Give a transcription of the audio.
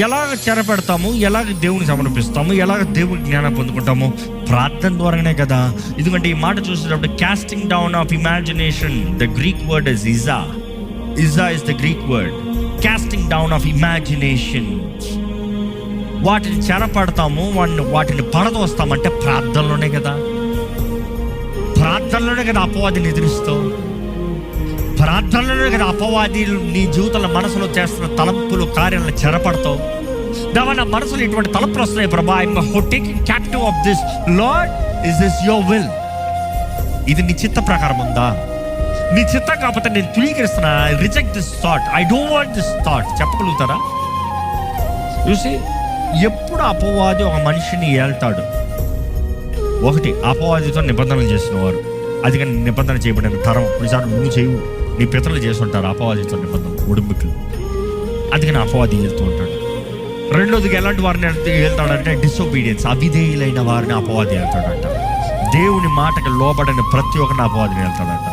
ఎలాగ చెరపెడతాము, ఎలాగ దేవుని సమర్పిస్తాము, ఎలాగ దేవుని జ్ఞానం పొందుకుంటాము? ప్రార్థన ద్వారానే కదా. ఎందుకంటే ఈ మాట చూసేటప్పుడు casting down of imagination, the Greek word is ఇజా. ఇజా is the Greek word. Casting down of imagination. వాటిని చెరపడతాము, వాటిని పడదోస్తామంటే ప్రార్థనలోనే కదా. ప్రార్థనలోనే కదా అపవాదిని ఎదురిస్తావు. ప్రార్థనలోనే కదా అపవాది నీ జీవితంలో మనసులో చేస్తున్న తలంపులు కార్యాలను చెరపడతావు. దేవా, నా మనసులో ఇటువంటి తలంపులు వస్తున్నాయి Prabha, I am taking captive of this lord, is this your will? ఇది నీ చిత్త ప్రకారం ఉందా? నీ చిత్తం కాకపోతే నేను తులీకరిస్తున్నా. I reject this thought, I don't want this thought. చెప్పగలుగుతారా? చూసి ఎప్పుడు అపవాది ఒక మనిషిని ఏళ్తాడు, ఒకటి అపవాదితో నిబంధనలు చేసిన వారు, అది కానీ నిబంధన చేయబడిన తరం. కొన్నిసార్లు నువ్వు చేయవు, నీ పితరులు చేసి ఉంటారు అపవాదితో నిబంధన, ఉడుంబికులు. అందుకని అపవాది వెళ్తూ ఉంటాడు. రెండోదిగా ఎలాంటి వారిని వెళ్తాడంటే డిసొబీడియన్స్, అవిధేయులైన వారిని అపవాది వెళ్తాడంట. దేవుని మాటకి లోబడిన ప్రతి ఒక్కరిని అపవాదిని వెళ్తాడంట.